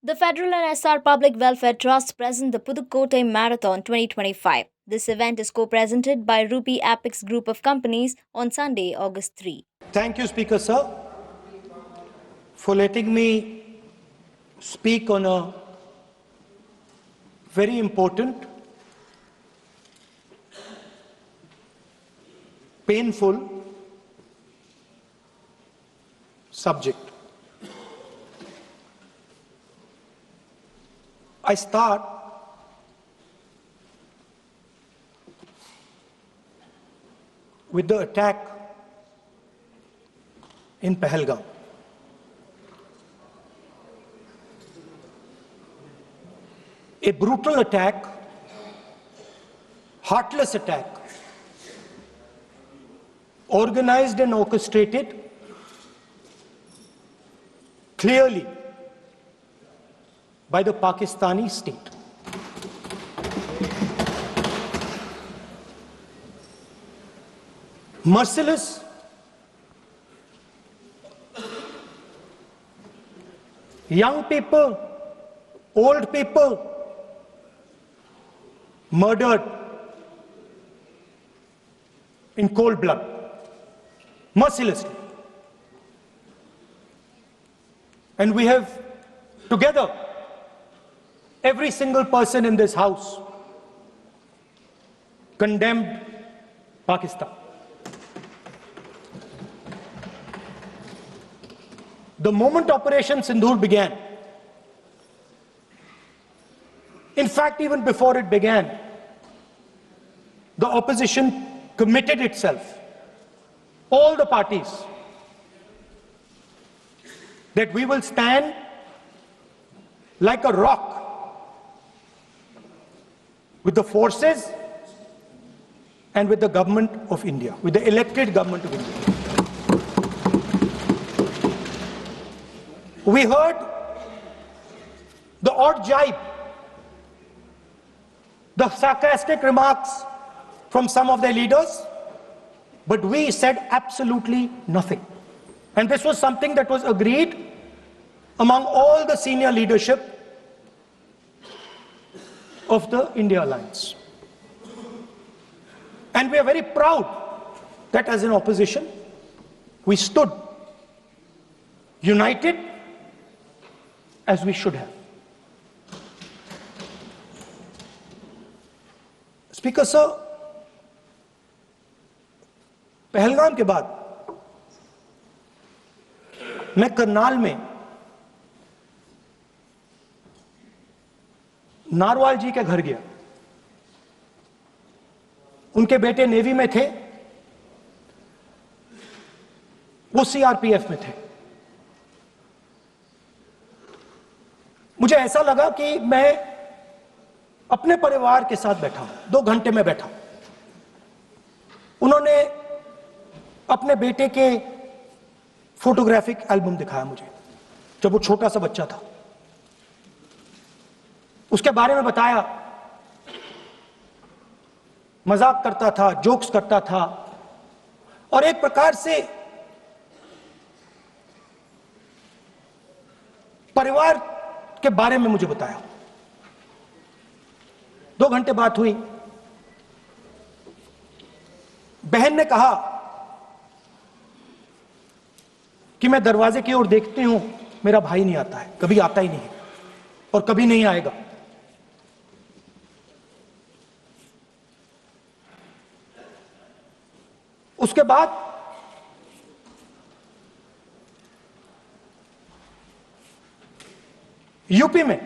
The Federal and SR Public Welfare Trust present the Pudukkottai Marathon 2025. This event is co-presented by Rupee Apex Group of Companies on Sunday, August 3. Thank you, Speaker Sir, for letting me speak on a very important, painful subject. I start with the attack in Pahalgam. A brutal attack, heartless attack, organized and orchestrated clearly by the Pakistani state. Merciless, young people, old people murdered in cold blood, mercilessly. And we have together, every single person in this house, condemned Pakistan. The moment Operation Sindoor began, in fact, even before it began, the opposition committed itself, all the parties, that we will stand like a rock with the forces and with the government of India, with the elected government of India. We heard the odd jibe, the sarcastic remarks from some of their leaders, but we said absolutely nothing. And this was something that was agreed among all the senior leadership of the India Alliance. And we are very proud that as an opposition, we stood united as we should have. Speaker Sir, Pahalgam के बाद मैं करनाल में narwhal जी के घर गया। उनके बेटे navy में थे, वो सीआरपीएफ में थे। मुझे ऐसा लगा कि मैं अपने परिवार के साथ बैठा हूं, 2 घंटे में बैठा। उन्होंने अपने बेटे के फोटोग्राफिक एल्बम दिखाया मुझे, जब वो छोटा सा बच्चा था। उसके बारे में बताया, मजाक करता था, जोक्स करता था, और एक प्रकार से परिवार के बारे में मुझे बताया। 2 घंटे बात हुई। बहन ने कहा कि मैं दरवाजे की ओर देखती हूं, मेरा भाई नहीं आता है, कभी आता ही नहीं है और कभी नहीं आएगा। उसके बाद यूपी में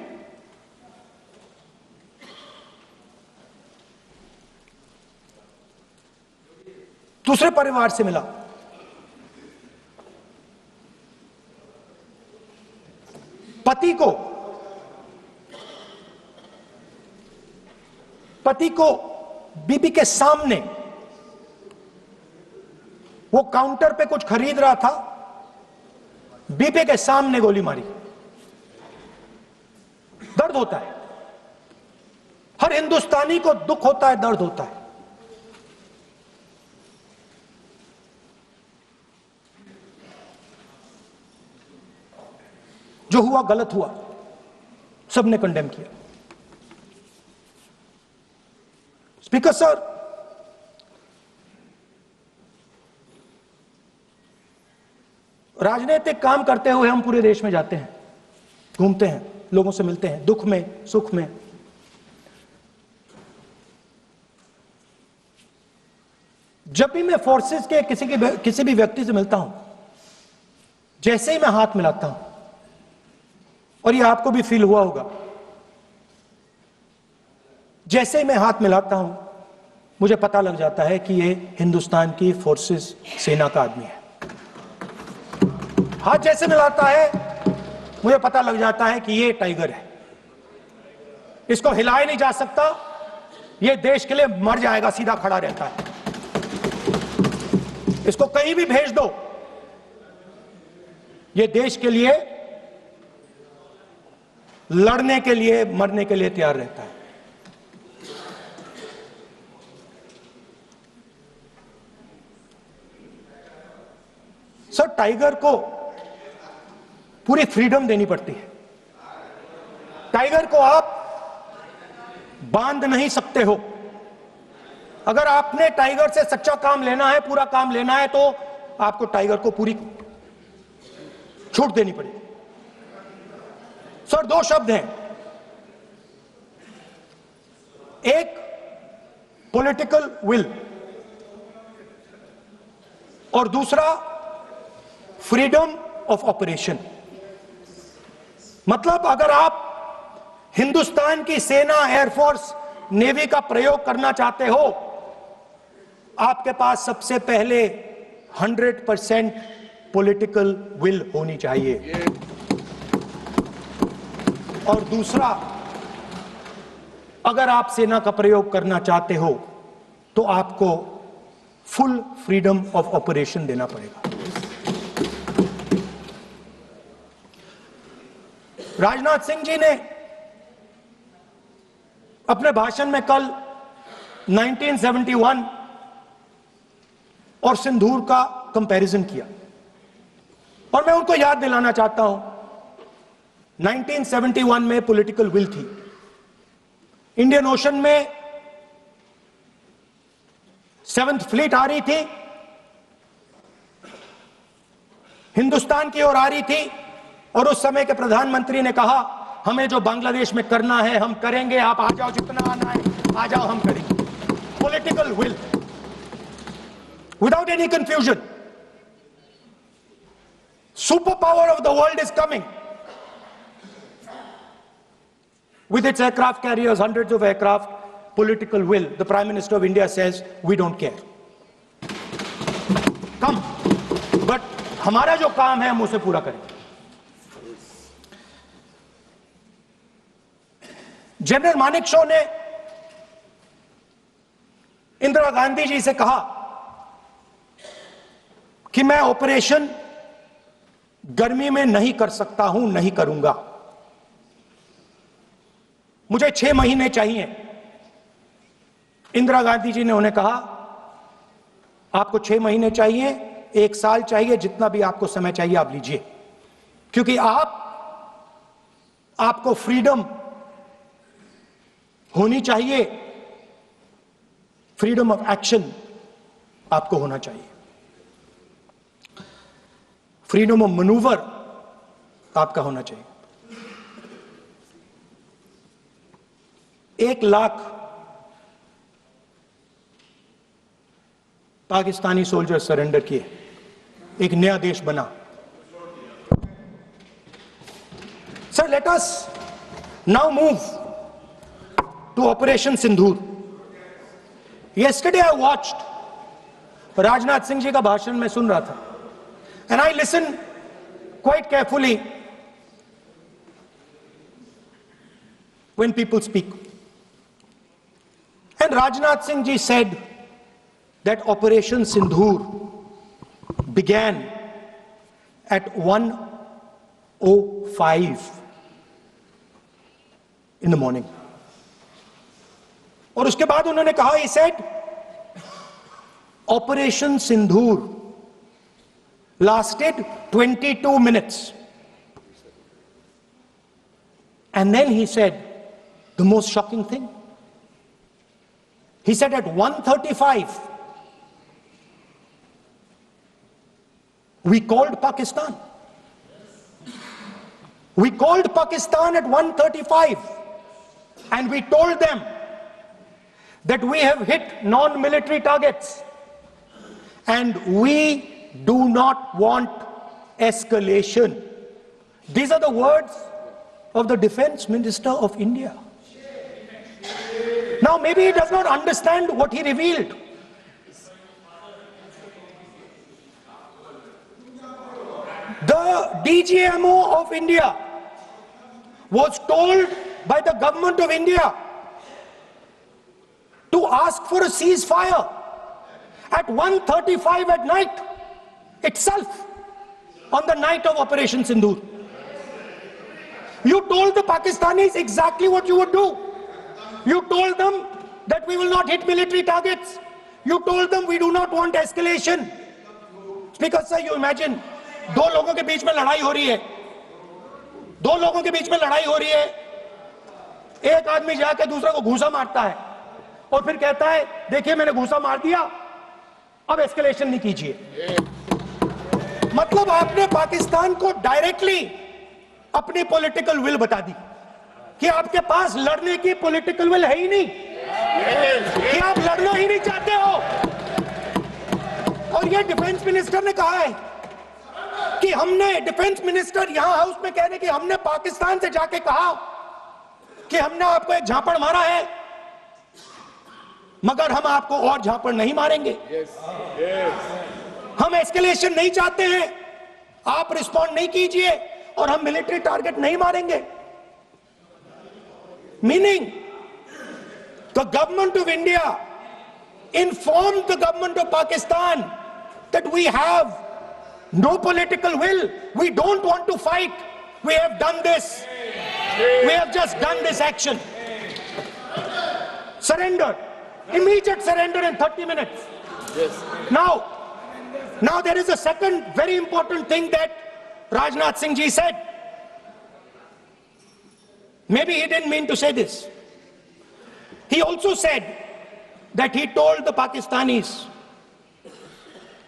दूसरे परिवार से मिला। पति को बीबी के सामने, वो काउंटर पे कुछ खरीद रहा था, बीबी के सामने गोली मारी। दर्द होता है, हर हिंदुस्तानी को दुख होता है, दर्द होता है। जो हुआ गलत हुआ। सबने कंडेम किया। स्पीकर सर, राजनीतिक काम करते हुए हम पूरे देश में जाते हैं, घूमते हैं, लोगों से मिलते हैं, दुख में सुख में। जब भी मैं फोर्सेस के किसी भी व्यक्ति से मिलता हूं, जैसे ही मैं हाथ मिलाता हूं, और ये आपको भी फील हुआ होगा, जैसे ही मैं हाथ मिलाता हूं मुझे पता लग जाता है कि ये हिंदुस्तान की फोर्सेस सेना का आदमी है। हाथ जैसे मिलाता है मुझे पता लग जाता है कि ये टाइगर है, इसको हिलाया नहीं जा सकता, ये देश के लिए मर जाएगा, सीधा खड़ा रहता है, इसको कहीं भी भेज दो, ये देश के लिए लड़ने के लिए मरने के लिए तैयार रहता है। सर, टाइगर को पूरी फ्रीडम देनी पड़ती है। टाइगर को आप बांध नहीं सकते हो। अगर आपने टाइगर से सच्चा काम लेना है, पूरा काम लेना है, तो आपको टाइगर को पूरी छूट देनी पड़ेगी। सर, दो शब्द हैं, एक पॉलिटिकल विल और दूसरा फ्रीडम ऑफ ऑपरेशन। मतलब अगर आप हिंदुस्तान की सेना, एयरफोर्स, नेवी का प्रयोग करना चाहते हो, आपके पास सबसे पहले 100% पॉलिटिकल विल होनी चाहिए, और दूसरा, अगर आप सेना का प्रयोग करना चाहते हो तो आपको फुल फ्रीडम ऑफ ऑपरेशन देना पड़ेगा। राजनाथ सिंह जी ने अपने भाषण में कल 1971 और सिंदूर का कंपैरिजन किया, और मैं उनको याद दिलाना चाहता हूं, 1971 में पॉलिटिकल विल थी, इंडियन ओशन में 7th फ्लीट आ रही थी, हिंदुस्तान की ओर आ रही थी, और उस समय के प्रधानमंत्री ने कहा, हमें जो बांग्लादेश में करना है हम करेंगे, आप आ जाओ, जितना आना है आ जाओ, हम करेंगे। Political will, without any confusion. Super power of the world is coming with its aircraft carriers, hundreds of aircraft, political will. The Prime Minister of India says, we don't care. Come. But हमारा जो काम है हम उसे पूरा करेंगे। General Manekshaw ने इंदिरा गांधी जी से कहा कि मैं ऑपरेशन गर्मी में नहीं कर सकता हूं, नहीं करूंगा, मुझे 6 महीने चाहिए। इंदिरा गांधी जी ने उन्हें कहा, आपको 6 महीने चाहिए, 1 साल चाहिए, जितना भी आपको समय चाहिए आप लीजिए, क्योंकि आपको फ्रीडम होनी चाहिए, फ्रीडम ऑफ एक्शन आपको होना चाहिए, फ्रीडम ऑफ मैनूवर आपका होना चाहिए। 1 लाख पाकिस्तानी सोल्जर सरेंडर किए, एक नया देश बना। Sir, let us now move to operation Sindoor. yesterday I watched Rajnath Singh ji का भाषण में सुन रहा था, and I listened quite carefully when people speak. And Rajnath Singh ji said that Operation Sindhur began at 1:05 in the morning. और उसके बाद उन्होंने कहा, he said, Operation Sindhur lasted 22 minutes. And then he said the most shocking thing. He said at 1:35, we called Pakistan. We called Pakistan at 1:35 and we told them that we have hit non-military targets and we do not want escalation. These are the words of the Defense Minister of India. Now maybe he does not understand what he revealed. The DGMO of India was told by the government of India to ask for a ceasefire at 1:35 at night itself, on the night of Operation Sindoor. You told the Pakistanis exactly what you would do. You told them that we will not hit military targets. You told them we do not want escalation. Speaker sir, you imagine, दो लोगों के बीच में लड़ाई हो रही है, दो लोगों के बीच में लड़ाई हो रही है, एक आदमी जाकर दूसरे को घूसा मारता है और फिर कहता है देखिए मैंने घूसा मार दिया, अब एस्केलेशन नहीं कीजिए। मतलब आपने पाकिस्तान को डायरेक्टली अपनी पॉलिटिकल विल बता दी कि आपके पास लड़ने की पॉलिटिकल विल है ही नहीं, कि आप लड़ना ही नहीं चाहते हो। और ये डिफेंस मिनिस्टर ने कहा है कि हमने, डिफेंस मिनिस्टर यहां हाउस में कह रहे कि हमने पाकिस्तान से जाके कहा कि हमने आपको एक झापड़ मारा है मगर हम आपको और झापड़ नहीं मारेंगे। हम एस्केलेशन नहीं चाहते हैं, आप रिस्पॉन्ड नहीं कीजिए और हम मिलिट्री टारगेट नहीं मारेंगे। Meaning the government of India informed the government of Pakistan that we have no political will, we don't want to fight, we have done this, we have just done this action. Surrender, immediate surrender in 30 minutes. Yes. Now there is a second very important thing that Rajnath Singh ji said. Maybe he didn't mean to say this. He also said that he told the Pakistanis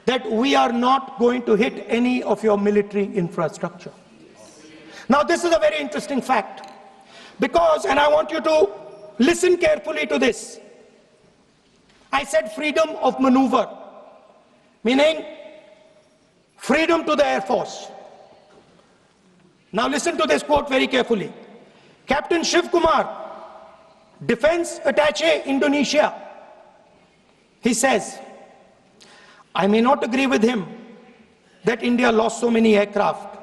that we are not going to hit any of your military infrastructure. Now this is a very interesting fact because, and I want you to listen carefully to this. I said freedom of maneuver, meaning freedom to the Air Force. Now listen to this quote very carefully. Captain Shiv Kumar, Defense Attaché Indonesia, he says, I may not agree with him that India lost so many aircraft,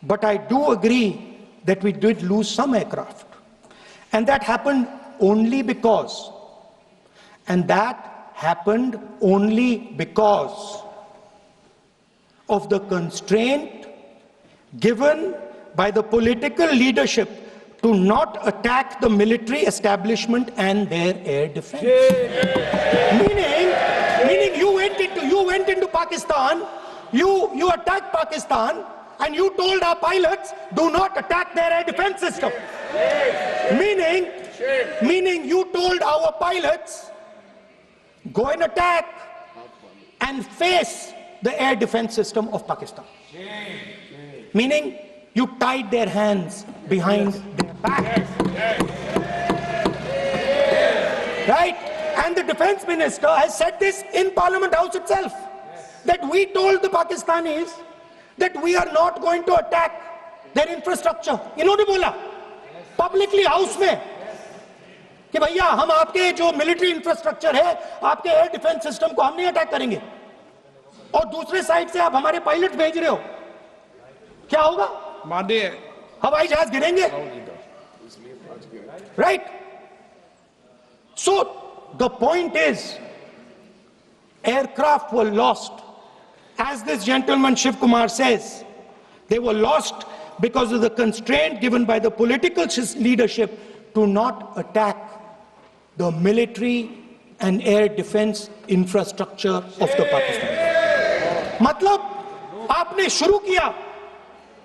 but I do agree that we did lose some aircraft. And that happened only because, of the constraint given by the political leadership to not attack the military establishment and their air defense. Meaning you went into Pakistan, you attacked Pakistan, and you told our pilots, do not attack their air defense system. Meaning you told our pilots, go and attack and face the air defense system of Pakistan. Meaning you tied their hands behind their back. Right? And the defense minister has said this in Parliament House itself, that we told the Pakistanis that we are not going to attack their infrastructure. इन्होंने बोला publicly house में कि भैया हम आपके जो military infrastructure है, आपके एयर डिफेंस सिस्टम को हम नहीं अटैक करेंगे, और दूसरे साइड से आप हमारे पायलट भेज रहे हो, क्या होगा? हवाई जहाज गिरेंगे, right? So the point is, aircraft were lost, as this gentleman Shiv Kumar says, they were lost because of the constraint given by the political leadership to not attack the military and air defense infrastructure of the Pakistan. मतलब आपने शुरू किया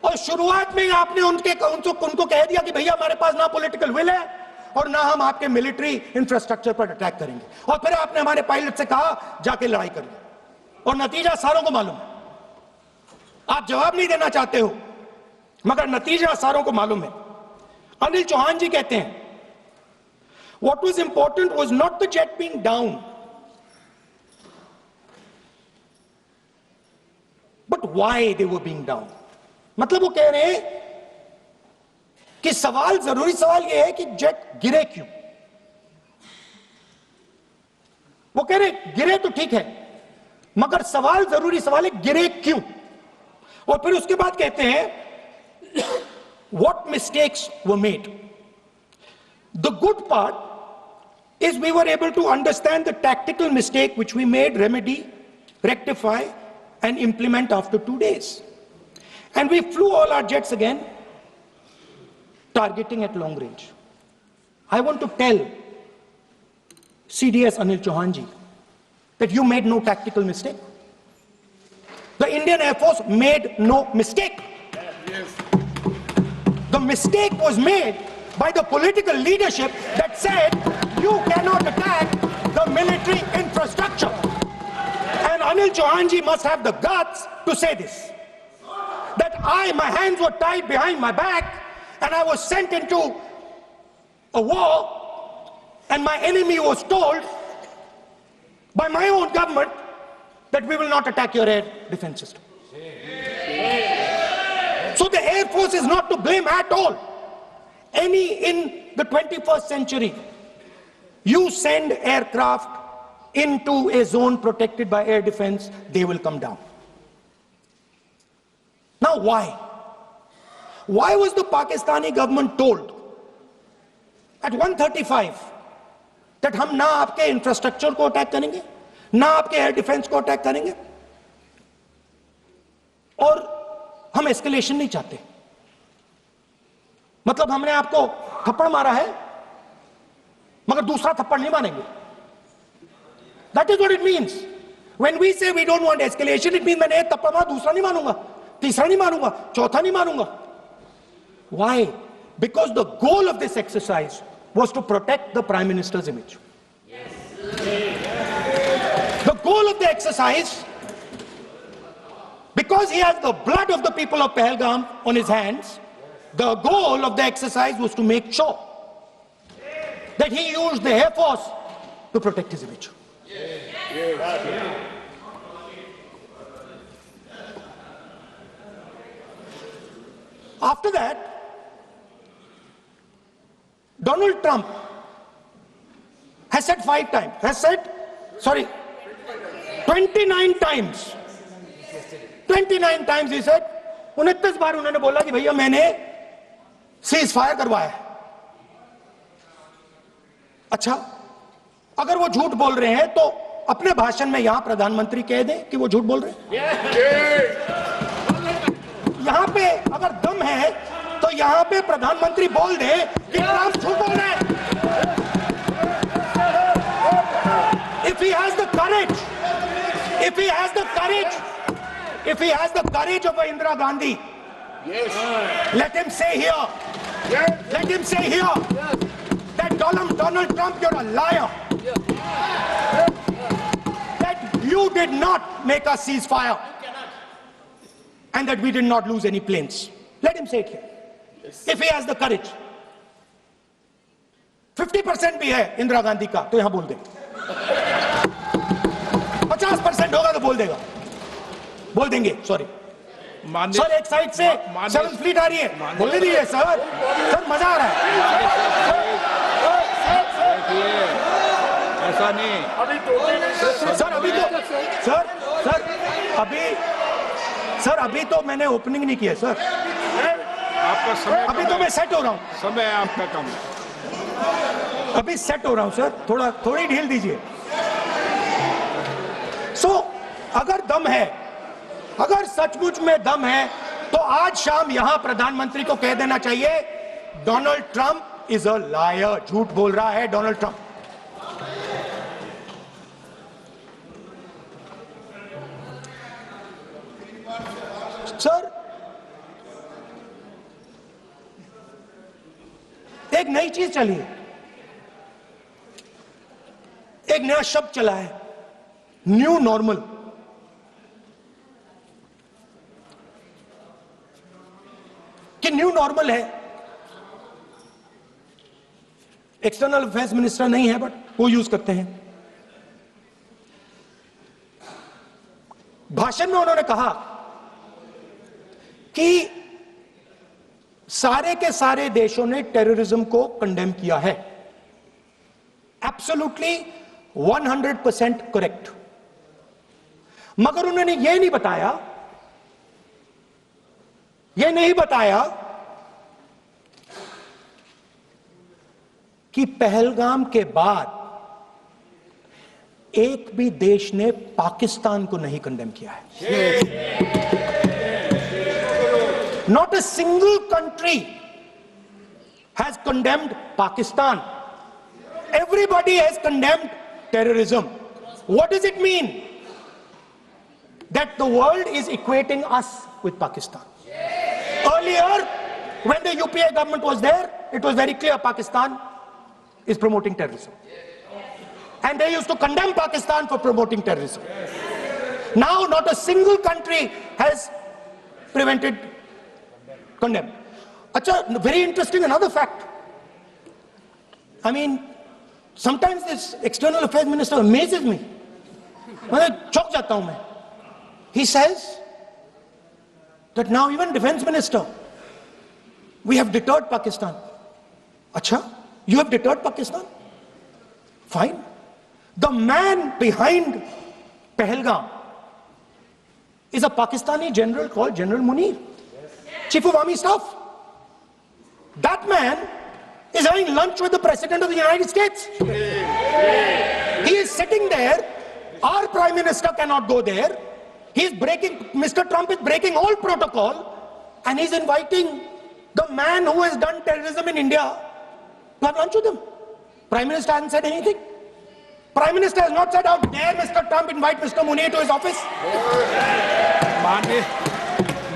और शुरुआत में ही आपने उनको कह दिया कि भैया हमारे पास ना पॉलिटिकल विल है और ना हम आपके मिलिट्री इंफ्रास्ट्रक्चर पर अटैक करेंगे, और फिर आपने हमारे पायलट से कहा जाके लड़ाई करिए, और नतीजा सारों को मालूम है। आप जवाब नहीं देना चाहते हो, मगर नतीजा सारों को मालूम है। अनिल चौहान जी कहते हैं, what was important was not the jet being down, but why they were being down. मतलब वो कह रहे हैं कि जरूरी सवाल यह है कि जेट गिरे क्यों। वो कह रहे गिरे तो ठीक है, मगर जरूरी सवाल है गिरे क्यों। और फिर उसके बाद कहते हैं what mistakes were made. The good part is we were able to understand the tactical mistake which we made, remedy, rectify and implement after 2 days. And we flew all our jets again, targeting at long range. I want to tell CDS Anil Chauhan ji that you made no tactical mistake. The Indian Air Force made no mistake. The mistake was made by the political leadership that said you cannot attack the military infrastructure. And Anil Chauhan ji must have the guts to say this. That my hands were tied behind my back and I was sent into a war and my enemy was told by my own government that we will not attack your air defense system. So the Air Force is not to blame at all. In the 21st century, you send aircraft into a zone protected by air defense, they will come down. Now why? Why was the Pakistani government told at 1:35 that हम ना आपके infrastructure को attack करेंगे, ना आपके air defence को attack करेंगे, और हम एस्केलेशन नहीं चाहते? मतलब हमने आपको थप्पड़ मारा है मगर दूसरा थप्पड़ नहीं मारेंगे. That is what it means. When we say we don't want escalation, it means मैंने एक थप्पड़ मारा, दूसरा नहीं मारूंगा, तीसरा नहीं मारूंगा, चौथा नहीं मारूंगा. Why? Because the goal of this exercise was to protect the Prime Minister's image. The goal of the exercise, because he has the blood of the people of Pahalgam on his hands, the goal of the exercise was to make sure that he used the Air Force to protect his image. After that, Donald Trump has said 29 times. 29 times he said, 29 बार उन्होंने बोला कि भैया मैंने cease fire करवाया. अच्छा, अगर वो झूठ बोल रहे हैं तो अपने भाषण में यहां प्रधानमंत्री कह दें कि वो झूठ बोल रहे हैं. यहां पे अगर दम है तो यहां पे प्रधानमंत्री बोल दे कि ट्रंप झूठ बोल रहे हैं. If he has the courage, if he has the courage of Indira Gandhi, let him say here, that Donald Trump, you're a liar. That you did not make us cease fire and that we did not lose any planes. Let him say it here. If he has the courage. 50% भी है इंदिरा गांधी का तो यहां बोल दे. 50% होगा तो बोल देंगे. सॉरी सर, एक साइड से 7th फ्लीट आ रही है, बोलने दीजिए सर. मजा आ रहा है. ऐसा नहीं सर अभी तो मैंने ओपनिंग नहीं किया सर. आपका समय अभी तो मैं सेट हो रहा हूं. समय आपका कम है. अभी सेट हो रहा हूं सर, थोड़ी ढील दीजिए. अगर दम है, अगर सचमुच में दम है तो आज शाम यहां प्रधानमंत्री को कह देना चाहिए Donald Trump is a liar. झूठ बोल रहा है डोनाल्ड ट्रंप. सर एक नई चीज चली है, एक नया शब्द चला है, न्यू नॉर्मल। कि न्यू नॉर्मल है, एक्सटर्नल अफेयर्स मिनिस्टर नहीं है बट वो यूज करते हैं। भाषण में उन्होंने कहा कि सारे के सारे देशों ने टेररिज्म को कंडेम किया है। Absolutely 100% correct. मगर उन्होंने यह नहीं बताया कि पहलगाम के बाद एक भी देश ने पाकिस्तान को नहीं कंडेम किया है। Not a single country has condemned Pakistan. Everybody has condemned terrorism. What does it mean? That the world is equating us with Pakistan. Earlier, when the UPA government was there, it was very clear Pakistan is promoting terrorism. And they used to condemn Pakistan for promoting terrorism. Now, not a single country has condemned. Acha, very interesting, another fact. I mean, sometimes this external affairs minister amazes me. चौंक जाता हूं मैं. He says that now even defense minister, we have deterred Pakistan. Acha, you have deterred Pakistan? Fine. The man behind Pahalgam is a Pakistani general called General Munir, Chief of Army Staff. That man is having lunch with the President of the United States. He is sitting there. Our Prime Minister cannot go there. Mr. Trump is breaking all protocol, and he's inviting the man who has done terrorism in India to have lunch with him. Prime Minister hasn't said anything. Prime Minister has not said, how dare Mr. Trump invite Mr. Munir to his office.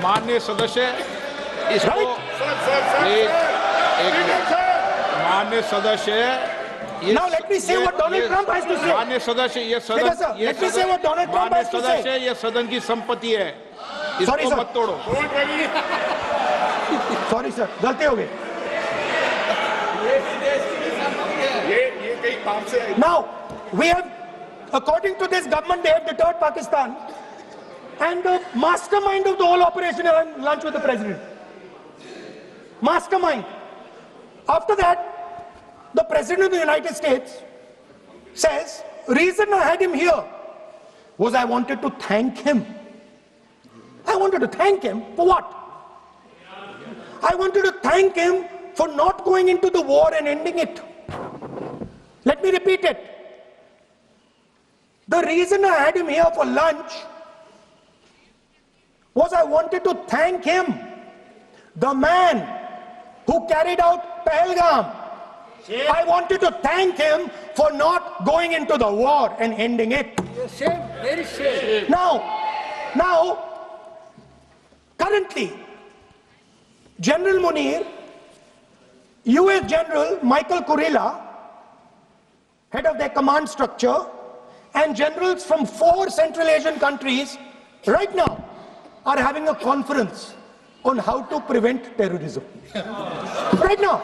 माननीय सदस्य इसको माननीय सदस्य Now let me say what Donald Trump has to say. माननीय सदस्य ये सदन की संपत्ति है, इसको मत तोड़ो। सॉरी सर, गलती हो गई। Now we have, according to this government, they have deterred Pakistan, and the mastermind of the whole operation is having lunch with the president. Mastermind. After that, the President of the United States says, reason I had him here was I wanted to thank him. I wanted to thank him for what? I wanted to thank him for not going into the war and ending it. Let me repeat it. The reason I had him here for lunch was I wanted to thank him, the man who carried out Pahalgam. I wanted to thank him for not going into the war and ending it. Shame, very shame. Now, currently, General Munir, US General Michael Kurilla, head of their command structure, and generals from 4 Central Asian countries right now are having a conference on how to prevent terrorism. Right now.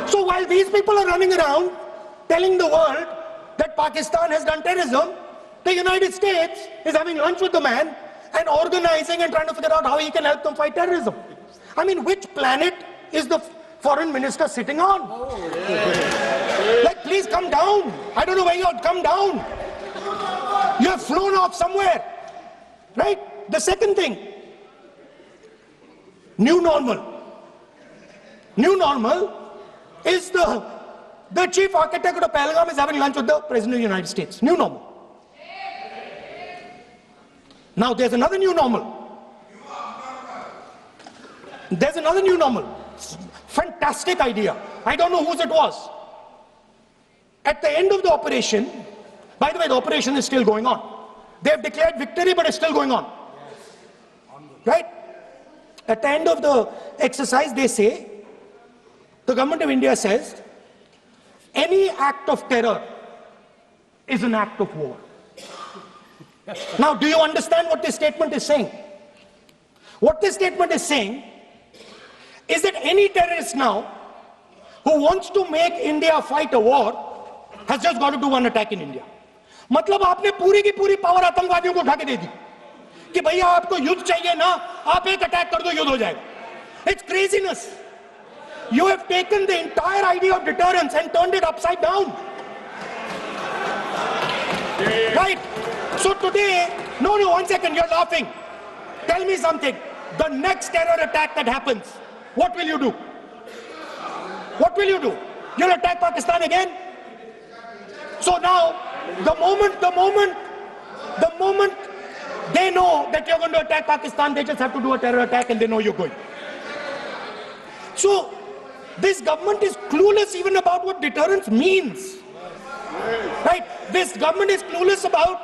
So while these people are running around telling the world that Pakistan has done terrorism, the United States is having lunch with the man and organizing and trying to figure out how he can help them fight terrorism. I mean, which planet is the foreign minister sitting on? Like, please come down. I don't know where you are. Come down. You have flown off somewhere. Right? The second thing, new normal. New normal is the chief architect of the Pahalgam is having lunch with the President of the United States. New normal. Now there's another new normal. There's another new normal. Fantastic idea. I don't know whose it was. At the end of the operation, by the way, the operation is still going on. They have declared victory, but it's still going on. Right? At the end of the exercise, they say, the government of India says any act of terror is an act of war. Now, do you understand what this statement is saying? What this statement is saying is that any terrorist now who wants to make India fight a war has just got to do one attack in India. मतलब आपने पूरी की पूरी power आतंकवादियों को उठा के दे दी कि भैया आपको युद्ध चाहिए ना, आप एक अटैक कर दो, युद्ध हो जाएगा. It's craziness. You have taken the entire idea of deterrence and turned it upside down. Right? So today, no, one second, you're laughing. Tell me something. The next terror attack that happens, what will you do? What will you do? You'll attack Pakistan again? So now, the moment they know that you're going to attack Pakistan, they just have to do a terror attack and they know you're going. So, this government is clueless even about what deterrence means. Right? This government is clueless about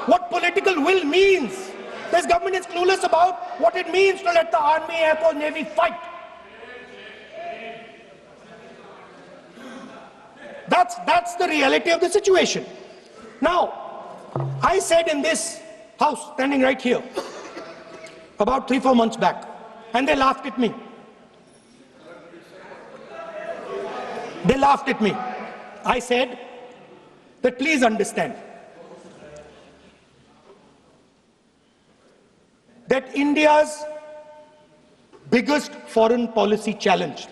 what political will means. This government is clueless about what it means to let the army, air force, navy fight. That's the reality of the situation. Now, I said in this house, standing right here, about 3-4 months back, and they laughed at me. They laughed at me. I said that please understand that India's biggest foreign policy challenge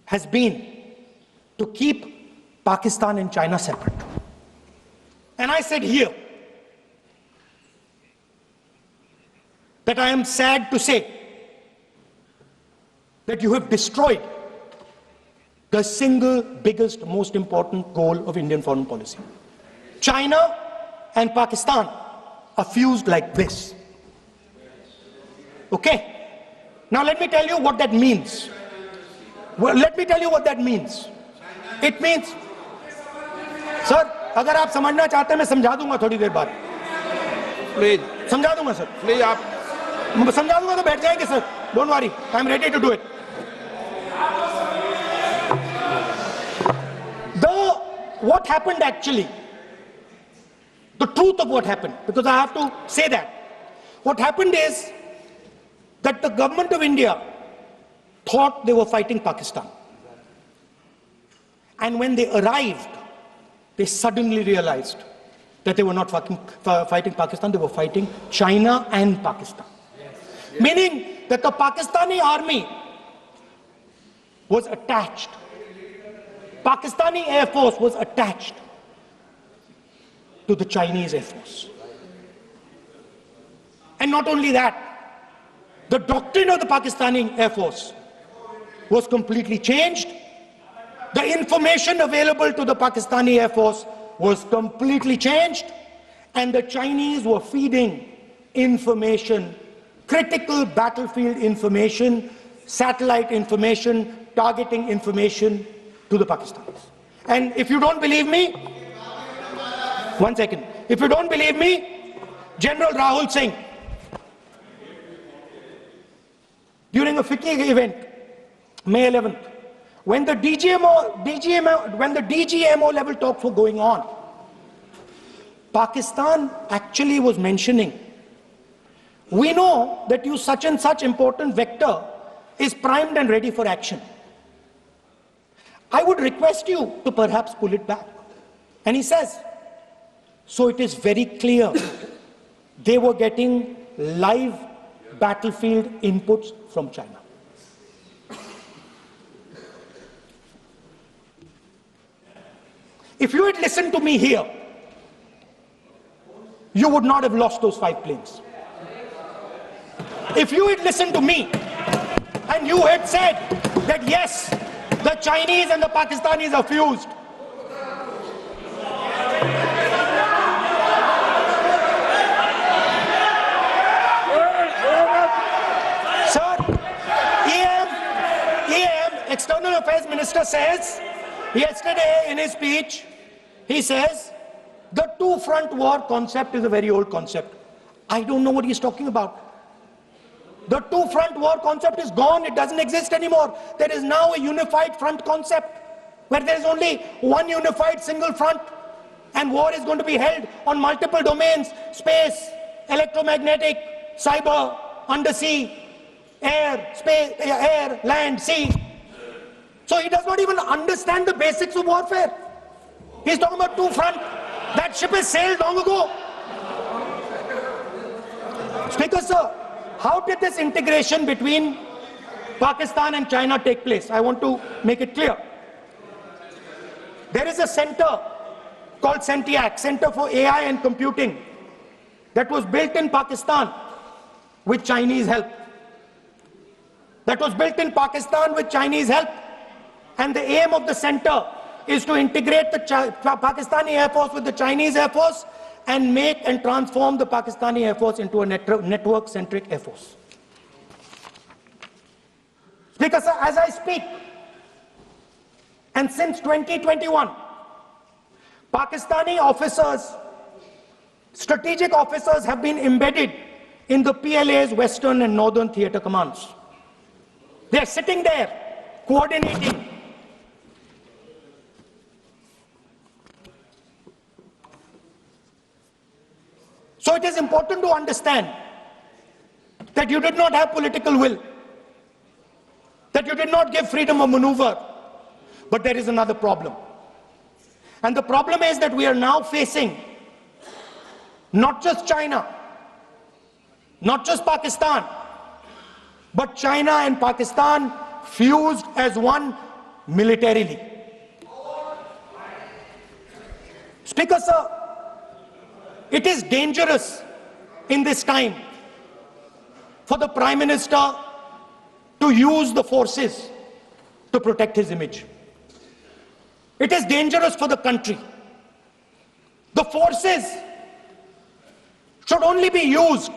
has been to keep Pakistan and China separate. And I said here that I am sad to say that you have destroyed the single biggest, most important goal of Indian foreign policy. China and Pakistan are fused like this. Okay? Now let me tell you what that means. Well, let me tell you what that means. It means, sir, अगर आप समझना चाहते हैं मैं समझा दूंगा थोड़ी देर बाद. प्लीज समझा दूंगा सर. प्लीज आप समझा दूंगा तो बैठ जाएंगे sir. Don't worry, I'm ready to do it. What happened actually, the truth of what happened, because I have to say that. What happened is that the government of India thought they were fighting Pakistan. And when they arrived, they suddenly realized that they were not fighting Pakistan, they were fighting China and Pakistan. Meaning that the Pakistani army was attached. Pakistani Air Force was attached to the Chinese Air Force. And not only that, the doctrine of the Pakistani Air Force was completely changed. The information available to the Pakistani Air Force was completely changed. And the Chinese were feeding information, critical battlefield information, satellite information, targeting information to the Pakistanis. And if you don't believe me, one second. If you don't believe me, General Rahul Singh, during a FICCI event, May 11th, when the DGMO level talks were going on, Pakistan actually was mentioning, we know that you such and such important vector is primed and ready for action. I would request you to perhaps pull it back. And he says, so it is very clear they were getting live battlefield inputs from China. If you had listened to me here, you would not have lost those 5 planes. If you had listened to me and you had said that yes, the Chinese and the Pakistanis are fused, sir, EM, External Affairs Minister says, yesterday in his speech, he says, the two-front war concept is a very old concept. I don't know what he's talking about. The two-front war concept is gone. It doesn't exist anymore. There is now a unified front concept where there is only one unified single front, and war is going to be held on multiple domains: space, electromagnetic, cyber, undersea, air, space, air, land, sea. So he does not even understand the basics of warfare. He's talking about two front. That ship has sailed long ago. Speaker, sir, how did this integration between Pakistan and China take place? I want to make it clear. There is a center called CENTIAC, Center for AI and Computing, that was built in Pakistan with Chinese help. That was built in Pakistan with Chinese help. And the aim of the center is to integrate the Pakistani Air Force with the Chinese Air Force and make and transform the Pakistani Air Force into a network-centric Air Force. Speaker, sir, as I speak, and since 2021, Pakistani officers, strategic officers, have been embedded in the PLA's Western and Northern Theatre Commands. They are sitting there, coordinating. So it is important to understand that you did not have political will, that you did not give freedom of maneuver. But there is another problem. And the problem is that we are now facing not just China, not just Pakistan, but China and Pakistan fused as one militarily. Speaker, sir, it is dangerous in this time for the Prime Minister to use the forces to protect his image. It is dangerous for the country. The forces should only be used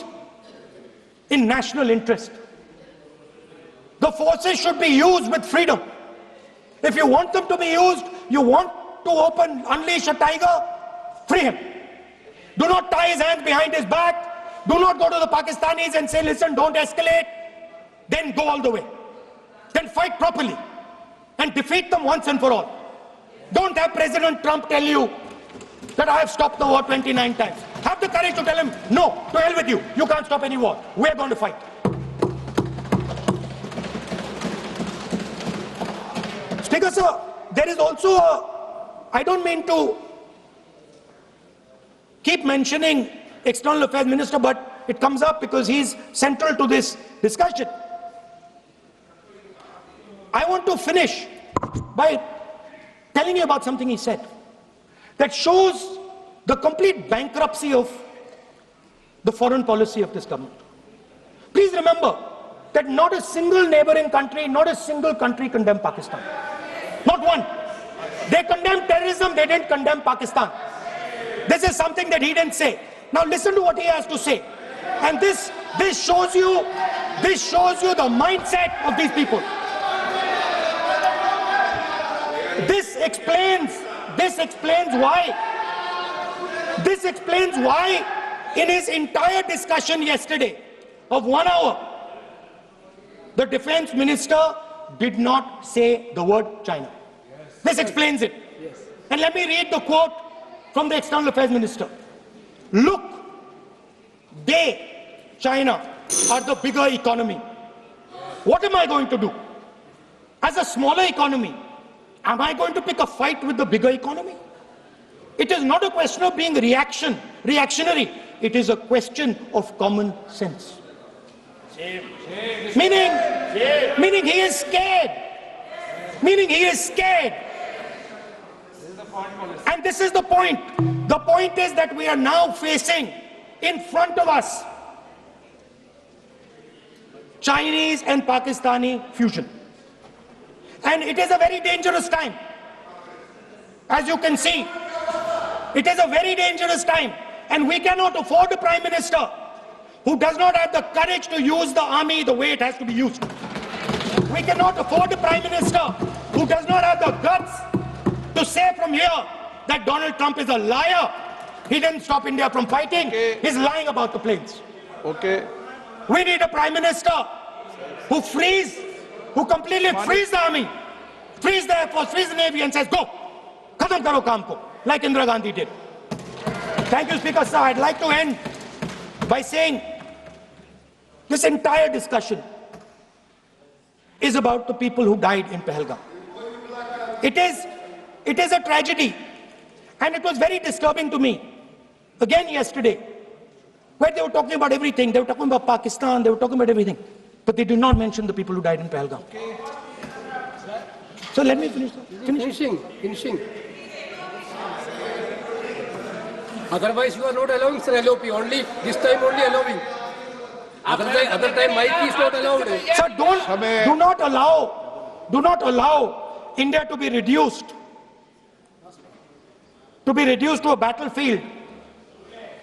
in national interest. The forces should be used with freedom. If you want them to be used, you want to unleash a tiger, free him. Do not tie his hands behind his back. Do not go to the Pakistanis and say, listen, don't escalate. Then go all the way. Then fight properly and defeat them once and for all. Don't have President Trump tell you that I have stopped the war 29 times. Have the courage to tell him, no, to hell with you. You can't stop any war. We're going to fight. Speaker, sir, there is also I don't mean to keep mentioning External Affairs Minister, but it comes up because he's central to this discussion. I want to finish by telling you about something he said that shows the complete bankruptcy of the foreign policy of this government. Please remember that not a single neighboring country, not a single country condemned Pakistan. Not one. They condemned terrorism, they didn't condemn Pakistan. This is something that he didn't say. Now listen to what he has to say. And this shows you the mindset of these people. This explains why in his entire discussion yesterday of 1 hour, the defense minister did not say the word China. This explains it. And let me read the quote from the External Affairs Minister. Look, China, are the bigger economy. What am I going to do? As a smaller economy, am I going to pick a fight with the bigger economy? It is not a question of being reactionary. It is a question of common sense. Meaning he is scared. And this is the point. The point is that we are now facing in front of us Chinese and Pakistani fusion. And it is a very dangerous time. As you can see, it is a very dangerous time. And we cannot afford a Prime Minister who does not have the courage to use the army the way it has to be used. We cannot afford a Prime Minister who does not have the guts to say from here that Donald Trump is a liar. He didn't stop India from fighting. Okay. He's lying about the planes. Okay. We need a Prime Minister who completely frees the army, frees the Air Force, frees the Navy and says, go, khatam karo kaam ko, like Indira Gandhi did. Thank you, Speaker Sir. I'd like to end by saying this entire discussion is about the people who died in Pahalgam. It is a tragedy, and it was very disturbing to me, again yesterday, where they were talking about everything. They were talking about Pakistan, they were talking about everything, but they did not mention the people who died in Pahalgam. So let me finish. Finishing. Otherwise, you are not allowing, sir, LOP. Only this time, only allowing. Other time, mic is not allowed. Sir, do not allow India to be reduced to a battlefield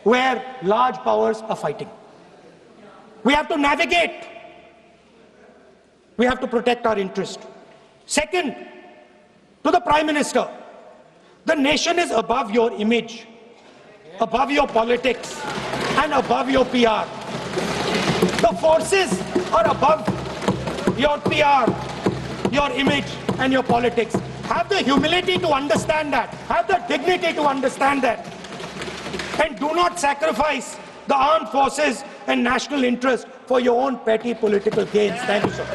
where large powers are fighting. We have to navigate. We have to protect our interest. Second, to the Prime Minister, the nation is above your image, above your politics, and above your PR. The forces are above your PR, your image, and your politics. Have the humility to understand that. Have the dignity to understand that. And do not sacrifice the armed forces and national interest for your own petty political gains. Thank you, sir.